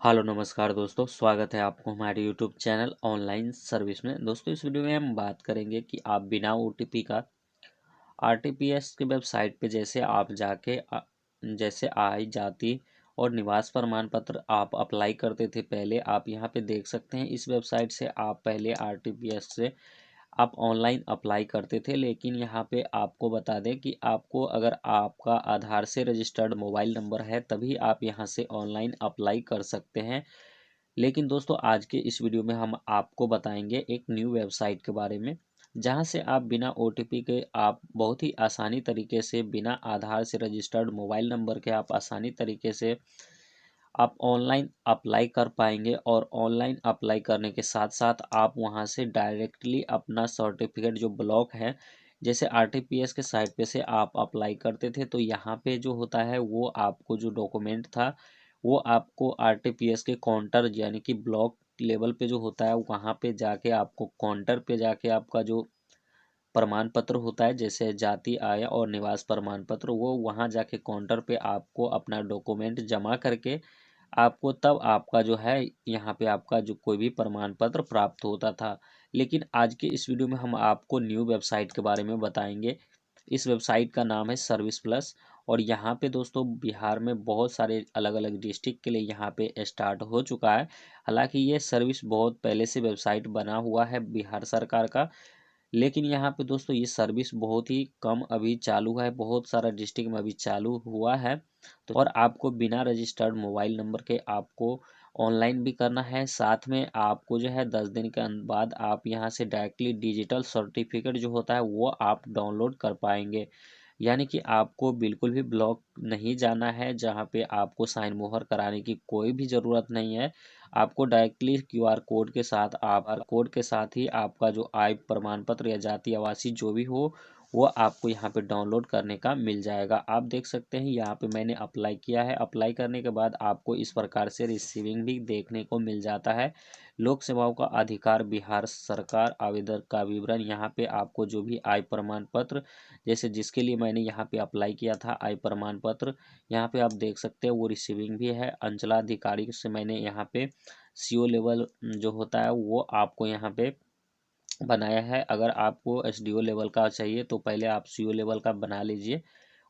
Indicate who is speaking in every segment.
Speaker 1: Hello नमस्कार दोस्तों, स्वागत है आपको हमारे यूट्यूब चैनल ऑनलाइन सर्विस में। दोस्तों इस वीडियो में हम बात करेंगे कि आप बिना ओटीपी का आरटीपीएस की वेबसाइट पे जैसे आप जाके जैसे आय जाति और निवास प्रमाण पत्र आप अप्लाई करते थे पहले, आप यहाँ पे देख सकते हैं। इस वेबसाइट से आप पहले आरटीपीएस से आप ऑनलाइन अप्लाई करते थे, लेकिन यहाँ पे आपको बता दें कि आपको अगर आपका आधार से रजिस्टर्ड मोबाइल नंबर है तभी आप यहाँ से ऑनलाइन अप्लाई कर सकते हैं। लेकिन दोस्तों आज के इस वीडियो में हम आपको बताएंगे एक न्यू वेबसाइट के बारे में, जहां से आप बिना ओटीपी के आप बहुत ही आसानी तरीके से बिना आधार से रजिस्टर्ड मोबाइल नंबर के आप आसानी तरीके से आप ऑनलाइन अप्लाई कर पाएंगे। और ऑनलाइन अप्लाई करने के साथ साथ आप वहां से डायरेक्टली अपना सर्टिफिकेट जो ब्लॉक है, जैसे आरटीपीएस के साइट पे से आप अप्लाई करते थे तो यहाँ पे जो होता है वो आपको जो डॉक्यूमेंट था वो आपको आरटीपीएस के काउंटर यानी कि ब्लॉक लेवल पे जो होता है वहाँ पे जाके आपको काउंटर पे जाके आपका जो प्रमाण पत्र होता है जैसे जाति आय और निवास प्रमाण पत्र, वो वहाँ जाके काउंटर पे आपको अपना डॉक्यूमेंट जमा करके आपको तब आपका जो है यहाँ पे आपका जो कोई भी प्रमाण पत्र प्राप्त होता था। लेकिन आज के इस वीडियो में हम आपको न्यू वेबसाइट के बारे में बताएंगे। इस वेबसाइट का नाम है सर्विस प्लस। और यहाँ पे दोस्तों बिहार में बहुत सारे अलग अलग डिस्ट्रिक्ट के लिए यहाँ पे स्टार्ट हो चुका है। हालांकि ये सर्विस बहुत पहले से वेबसाइट बना हुआ है बिहार सरकार का, लेकिन यहाँ पे दोस्तों ये सर्विस बहुत ही कम अभी चालू है, बहुत सारा डिस्ट्रिक्ट में अभी चालू हुआ है। तो और आपको बिना रजिस्टर्ड मोबाइल नंबर के आपको ऑनलाइन भी करना है, साथ में आपको जो है 10 दिन के बाद आप यहाँ से डायरेक्टली डिजिटल सर्टिफिकेट जो होता है वो आप डाउनलोड कर पाएंगे। यानी कि आपको बिल्कुल भी ब्लॉक नहीं जाना है, जहाँ पे आपको साइन मोहर कराने की कोई भी ज़रूरत नहीं है। आपको डायरेक्टली क्यूआर कोड के साथ आप कोड के साथ ही आपका जो आय प्रमाण पत्र या जाति आवासी जो भी हो वो आपको यहाँ पे डाउनलोड करने का मिल जाएगा। आप देख सकते हैं यहाँ पे मैंने अप्लाई किया है। अप्लाई करने के बाद आपको इस प्रकार से रिसीविंग भी देखने को मिल जाता है। लोक सेवाओं का अधिकार बिहार सरकार आवेदन का विवरण, यहाँ पे आपको जो भी आय प्रमाण पत्र जैसे जिसके लिए मैंने यहाँ पे अप्लाई किया था आय प्रमाण पत्र, यहाँ पे आप देख सकते हैं वो रिसीविंग भी है। अंचलाधिकारी से मैंने यहाँ पे सीओ लेवल जो होता है वो आपको यहाँ पे बनाया है। अगर आपको एसडीओ लेवल का चाहिए तो पहले आप सीओ लेवल का बना लीजिए,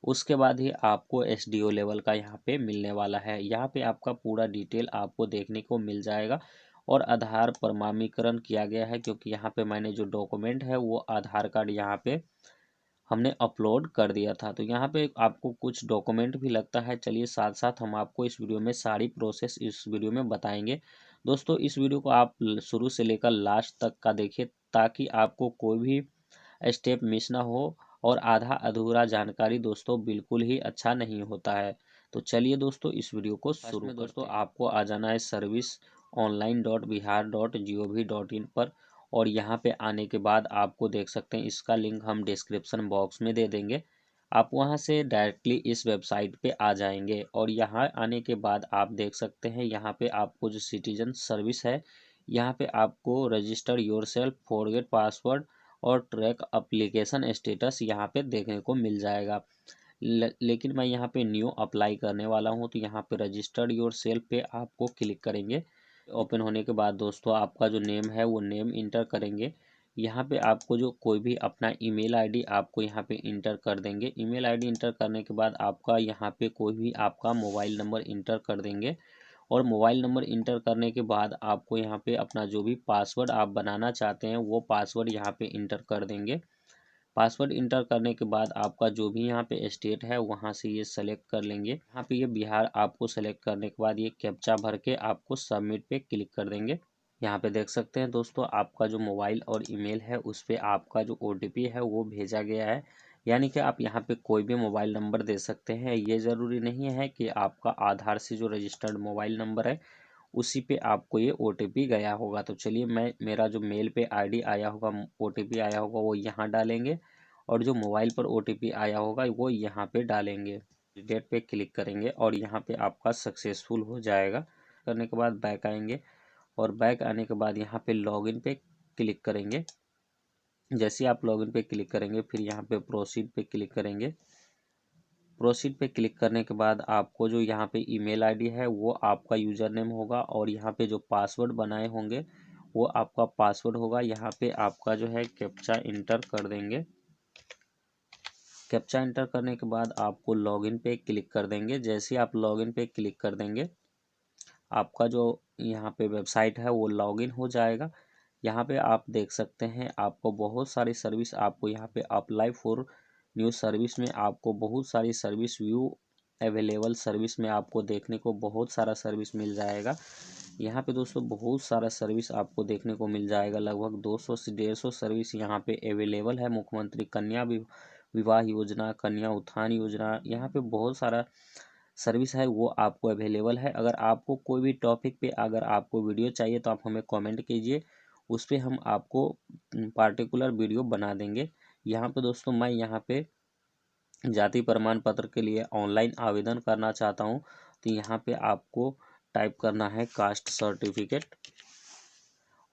Speaker 1: उसके बाद ही आपको एसडीओ लेवल का यहाँ पे मिलने वाला है। यहाँ पे आपका पूरा डिटेल आपको देखने को मिल जाएगा। और आधार प्रमाणीकरण किया गया है क्योंकि यहाँ पे मैंने जो डॉक्यूमेंट है वो आधार कार्ड यहाँ पे हमने अपलोड कर दिया था। तो यहाँ पे आपको कुछ डॉक्यूमेंट भी लगता है। चलिए साथ साथ हम आपको इस वीडियो में सारी प्रोसेस इस वीडियो में बताएंगे। दोस्तों इस वीडियो को आप शुरू से लेकर लास्ट तक का देखिए ताकि आपको कोई भी स्टेप मिस ना हो। और आधा अधूरा जानकारी दोस्तों बिल्कुल ही अच्छा नहीं होता है। तो चलिए दोस्तों इस वीडियो को शुरू में दोस्तों आपको आ जाना है सर्विस online.bihar.gov.in पर। और यहाँ पे आने के बाद आपको देख सकते हैं इसका लिंक हम डिस्क्रिप्शन बॉक्स में दे देंगे। आप वहाँ से डायरेक्टली इस वेबसाइट पे आ जाएंगे और यहाँ आने के बाद आप देख सकते हैं यहाँ पे आपको जो सिटीजन सर्विस है, यहाँ पे आपको रजिस्टर योरसेल्फ, फॉरगेट पासवर्ड और ट्रैक एप्लीकेशन स्टेटस यहाँ पे देखने को मिल जाएगा। लेकिन मैं यहाँ पे न्यू अप्लाई करने वाला हूँ तो यहाँ पे रजिस्टर्ड योर सेल्फ पे आपको क्लिक करेंगे। ओपन होने के बाद दोस्तों आपका जो नेम है वो नेम इंटर करेंगे। यहाँ पे आपको जो कोई भी अपना ईमेल आईडी आपको यहाँ पे इंटर कर देंगे। ईमेल आईडी इंटर करने के बाद आपका यहाँ पे कोई भी आपका मोबाइल नंबर इंटर कर देंगे। और मोबाइल नंबर इंटर करने के बाद आपको यहाँ पे अपना जो भी पासवर्ड आप बनाना चाहते हैं वो पासवर्ड यहाँ पे इंटर कर देंगे। पासवर्ड इंटर करने के बाद आपका जो भी यहाँ पे स्टेट है वहाँ से ये सेलेक्ट कर लेंगे। यहाँ पे ये बिहार आपको सेलेक्ट करने के बाद ये कैप्चा भर के आपको सबमिट पे क्लिक कर देंगे। यहाँ पे देख सकते हैं दोस्तों आपका जो मोबाइल और ईमेल है उस पर आपका जो ओटीपी है वो भेजा गया है। यानी कि आप यहाँ पे कोई भी मोबाइल नंबर दे सकते हैं, ये ज़रूरी नहीं है कि आपका आधार से जो रजिस्टर्ड मोबाइल नंबर है उसी पे आपको ये ओटीपी गया होगा। तो चलिए मैं मेरा जो मेल पे आईडी आया होगा, ओटीपी आया होगा वो यहाँ डालेंगे और जो मोबाइल पर ओटीपी आया होगा वो यहाँ पे डालेंगे। डेट पे क्लिक करेंगे और यहाँ पे आपका सक्सेसफुल हो जाएगा। करने के बाद बैक आएंगे और बैक आने के बाद यहाँ पे लॉगिन पे क्लिक करेंगे। जैसे आप लॉगिन पे क्लिक करेंगे फिर यहाँ पे प्रोसीड पे क्लिक करेंगे। प्रोसीड पे क्लिक करने के बाद आपको जो यहाँ पे ईमेल आईडी है वो आपका यूज़र नेम होगा और यहाँ पे जो पासवर्ड बनाए होंगे वो आपका पासवर्ड होगा। यहाँ पे आपका जो है कैप्चा इंटर कर देंगे। कैप्चा इंटर करने के बाद आपको लॉगिन पे क्लिक कर देंगे। जैसे ही आप लॉगिन पे क्लिक कर देंगे आपका जो यहाँ पे वेबसाइट है वो लॉगिन हो जाएगा। यहाँ पे आप देख सकते हैं आपको बहुत सारी सर्विस, आपको यहाँ पे अप्लाई फॉर न्यू सर्विस में आपको बहुत सारी सर्विस व्यू अवेलेबल सर्विस में आपको देखने को बहुत सारा सर्विस मिल जाएगा। यहाँ पे दोस्तों बहुत सारा सर्विस आपको देखने को मिल जाएगा। लगभग 200 से 150 सर्विस यहाँ पे अवेलेबल है। मुख्यमंत्री कन्या विवाह योजना, कन्या उत्थान योजना, यहाँ पे बहुत सारा सर्विस है वो आपको अवेलेबल है। अगर आपको कोई भी टॉपिक पे अगर आपको वीडियो चाहिए तो आप हमें कमेंट कीजिए, उस पर हम आपको पार्टिकुलर वीडियो बना देंगे। यहाँ पे दोस्तों मैं यहाँ पे जाति प्रमाण पत्र के लिए ऑनलाइन आवेदन करना चाहता हूँ, तो यहाँ पे आपको टाइप करना है कास्ट सर्टिफिकेट।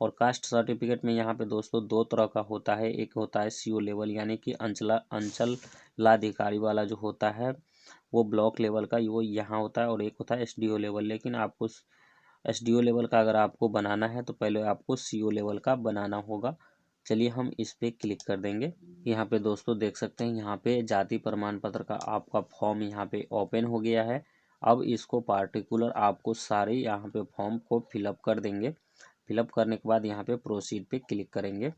Speaker 1: और कास्ट सर्टिफिकेट में यहाँ पे दोस्तों दो तरह का होता है। एक होता है सीओ लेवल यानी कि अंचलाधिकारी वाला जो होता है वो ब्लॉक लेवल का वो यहाँ होता है, और एक होता है एसडीओ लेवल। लेकिन आपको एसडीओ लेवल का अगर आपको बनाना है तो पहले आपको सीओ लेवल का बनाना होगा। चलिए हम इस पर क्लिक कर देंगे। यहाँ पे दोस्तों देख सकते हैं यहाँ पे जाति प्रमाण पत्र का आपका फॉर्म यहाँ पे ओपन हो गया है। अब इसको पार्टिकुलर आपको सारे यहाँ पे फॉर्म को फिलअप कर देंगे। फिलअप करने के बाद यहाँ पे प्रोसीड पे क्लिक करेंगे।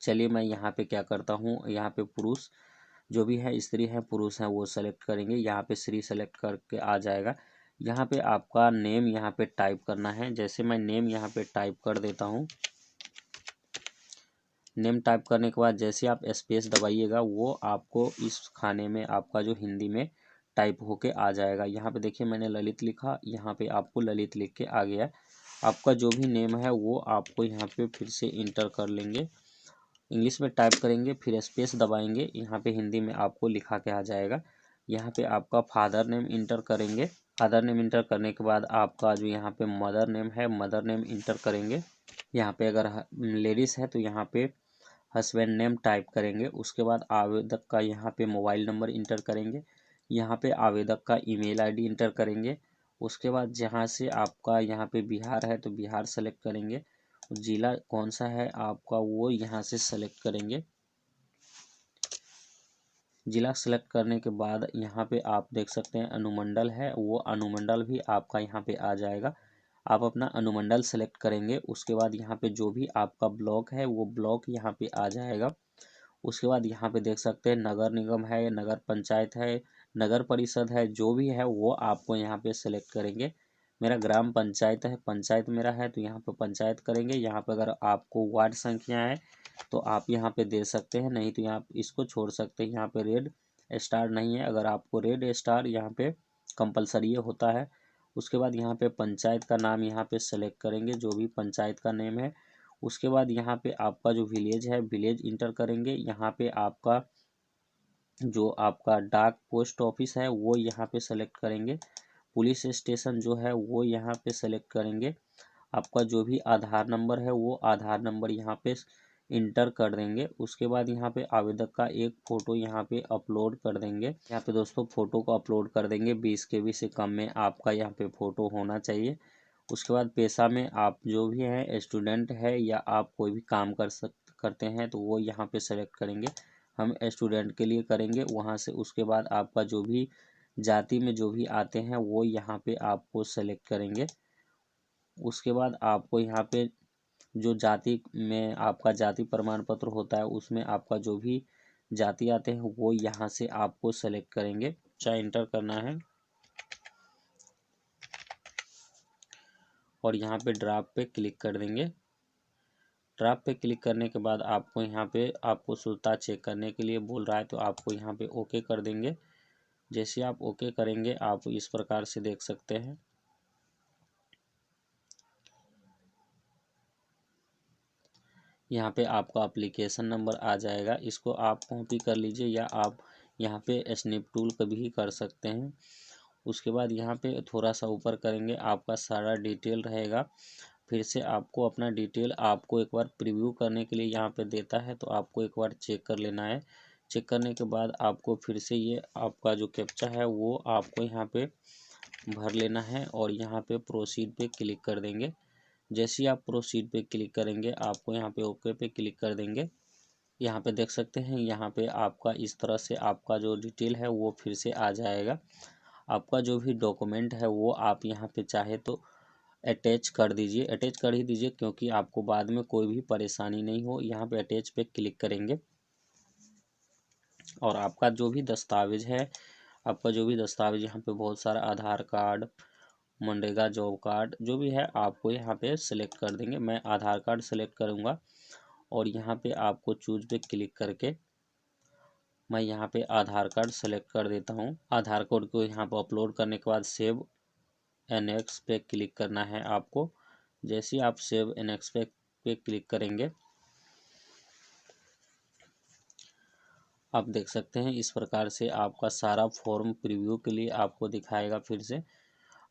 Speaker 1: चलिए मैं यहाँ पे क्या करता हूँ, यहाँ पे पुरुष जो भी है, स्त्री है पुरुष है वो सेलेक्ट करेंगे। यहाँ पे श्री सेलेक्ट करके आ जाएगा। यहाँ पे आपका नेम यहाँ पे टाइप करना है। जैसे मैं नेम यहाँ पे टाइप कर देता हूँ। नेम टाइप करने के बाद जैसे आप स्पेस दबाइएगा वो आपको इस खाने में आपका जो हिंदी में टाइप होके आ जाएगा। यहाँ पे देखिए मैंने ललित लिखा, यहाँ पे आपको ललित लिख के आ गया। आपका जो भी नेम है वो आपको यहाँ पे फिर से इंटर कर लेंगे, इंग्लिश में टाइप करेंगे, फिर स्पेस दबाएंगे, यहाँ पे हिंदी में आपको लिखा के आ जाएगा। यहाँ पे आपका फादर नेम इंटर करेंगे। फादर नेम इंटर करने के बाद आपका जो यहाँ पे मदर नेम है मदर नेम इंटर करेंगे। यहाँ पे अगर लेडीज़ है तो यहाँ पे हस्बैंड नेम टाइप करेंगे। उसके बाद आवेदक का यहाँ पे मोबाइल नंबर इंटर करेंगे। यहाँ पे आवेदक का ईमेल आईडी इंटर करेंगे। उसके बाद जहाँ से आपका यहाँ पे बिहार है तो बिहार सेलेक्ट करेंगे। जिला कौन सा है आपका वो यहाँ से सेलेक्ट करेंगे। जिला सेलेक्ट करने के बाद यहाँ पे आप देख सकते हैं अनुमंडल है, वो अनुमंडल भी आपका यहाँ पे आ जाएगा। आप अपना अनुमंडल सेलेक्ट करेंगे। उसके बाद यहाँ पे जो भी आपका ब्लॉक है वो ब्लॉक यहाँ पे आ जाएगा। उसके बाद यहाँ पे देख सकते हैं नगर निगम है, नगर पंचायत है, नगर परिषद है, जो भी है वो आपको यहाँ पे सेलेक्ट करेंगे। मेरा ग्राम पंचायत है, पंचायत मेरा है तो यहाँ पे पंचायत करेंगे। यहाँ पे अगर आपको वार्ड संख्या है तो आप यहाँ पे दे सकते हैं, नहीं तो यहाँ इसको छोड़ सकते हैं। यहाँ पे रेड स्टार नहीं है, अगर आपको रेड स्टार यहाँ पे कंपलसरी होता है। उसके बाद यहाँ पे पंचायत का नाम यहाँ पे सेलेक्ट करेंगे, जो भी पंचायत का नेम है। उसके बाद यहाँ पे आपका जो विलेज है विलेज इंटर करेंगे। यहाँ पे आपका जो आपका डाक पोस्ट ऑफिस है वो यहाँ पे सेलेक्ट करेंगे। पुलिस स्टेशन जो है वो यहाँ पे सेलेक्ट करेंगे। आपका जो भी आधार नंबर है वो आधार नंबर यहाँ पे इंटर कर देंगे। उसके बाद यहाँ पे आवेदक का एक फ़ोटो यहाँ पे अपलोड कर देंगे। यहाँ पे दोस्तों फ़ोटो को अपलोड कर देंगे। 20 KB से कम में आपका यहाँ पे फ़ोटो होना चाहिए। उसके बाद पेशा में आप जो भी हैं स्टूडेंट है या आप कोई भी काम करते हैं तो वो यहाँ पे सेलेक्ट करेंगे। हम स्टूडेंट के लिए करेंगे। वहाँ से उसके बाद आपका जो भी जाति में जो भी आते हैं वो यहाँ पे आपको सेलेक्ट करेंगे। उसके बाद आपको यहाँ पे जो जाति में आपका जाति प्रमाण पत्र होता है उसमें आपका जो भी जाति आते हैं वो यहाँ से आपको सेलेक्ट करेंगे। चाहे इंटर करना है और यहाँ पे ड्राफ्ट पे क्लिक कर देंगे। ड्राफ्ट पे क्लिक करने के बाद आपको यहाँ पे आपको शुद्धता चेक करने के लिए बोल रहा है तो आपको यहाँ पे ओके कर देंगे। जैसे आप ओके करेंगे आप इस प्रकार से देख सकते हैं। यहाँ पे आपका एप्लीकेशन नंबर आ जाएगा, इसको आप कॉपी कर लीजिए या आप यहाँ पे स्नैप टूल का भी कर सकते हैं। उसके बाद यहाँ पे थोड़ा सा ऊपर करेंगे आपका सारा डिटेल रहेगा। फिर से आपको अपना डिटेल आपको एक बार प्रीव्यू करने के लिए यहाँ पे देता है तो आपको एक बार चेक कर लेना है। चेक करने के बाद आपको फिर से ये आपका जो कैप्चा है वो आपको यहाँ पे भर लेना है और यहाँ पे प्रोसीड पे क्लिक कर देंगे। जैसे ही आप प्रोसीड पे क्लिक करेंगे आपको यहाँ पे ओके पे क्लिक कर देंगे। यहाँ पे देख सकते हैं, यहाँ पे आपका इस तरह से आपका जो डिटेल है वो फिर से आ जाएगा। आपका जो भी डॉक्यूमेंट है वो आप यहाँ पे चाहे तो अटैच कर दीजिए, अटैच कर ही दीजिए, क्योंकि आपको बाद में कोई भी परेशानी नहीं हो। यहाँ पे अटैच पे क्लिक करेंगे और आपका जो भी दस्तावेज है, आपका जो भी दस्तावेज यहाँ पे बहुत सारा आधार कार्ड, मनरेगा जॉब कार्ड जो भी है आपको यहाँ पे सेलेक्ट कर देंगे। मैं आधार कार्ड सेलेक्ट करूँगा और यहाँ पे आपको चूज पे क्लिक करके मैं यहाँ पे आधार कार्ड सेलेक्ट कर देता हूँ। आधार कार्ड को यहाँ पर अपलोड करने के बाद सेव एनेक्स पे क्लिक करना है आपको। जैसे ही आप सेव एनेक्स पे क्लिक करेंगे आप देख सकते हैं इस प्रकार से आपका सारा फॉर्म प्रीव्यू के लिए आपको दिखाएगा। फिर से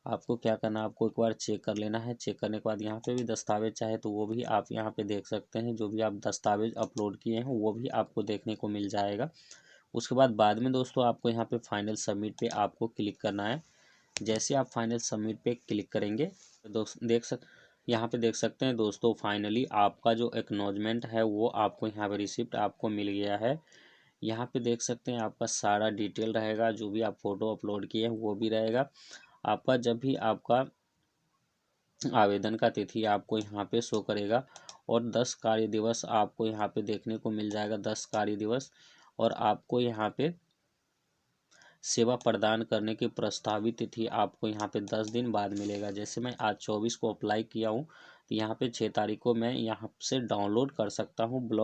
Speaker 1: आपको क्या करना है, आपको एक बार चेक कर लेना है। चेक करने के बाद यहाँ पे भी दस्तावेज चाहे तो वो भी आप यहाँ पे देख सकते हैं। जो भी आप दस्तावेज अपलोड किए हैं वो भी आपको देखने को मिल जाएगा। उसके बाद में दोस्तों आपको यहाँ पे फाइनल सबमिट पे आपको क्लिक करना है। जैसे आप फाइनल सबमिट पे क्लिक करेंगे तो यहाँ पे देख सकते हैं दोस्तों, फाइनली आपका जो एक्नॉलेजमेंट है वो आपको यहाँ पे रिसिप्ट आपको मिल गया है। यहाँ पे देख सकते हैं आपका सारा डिटेल रहेगा, जो भी आप फोटो अपलोड किए हैं वो भी रहेगा। आपका जब भी आपका आवेदन का तिथि आपको यहाँ पे शो करेगा और 10 कार्य दिवस आपको यहाँ पे देखने को मिल जाएगा, 10 कार्य दिवस। और आपको यहाँ पे सेवा प्रदान करने की प्रस्तावित तिथि आपको यहाँ पे 10 दिन बाद मिलेगा। जैसे मैं आज 24 को अप्लाई किया हूँ तो यहाँ पे 6 तारीख को मैं यहाँ से डाउनलोड कर सकता हूँ ब्लॉग।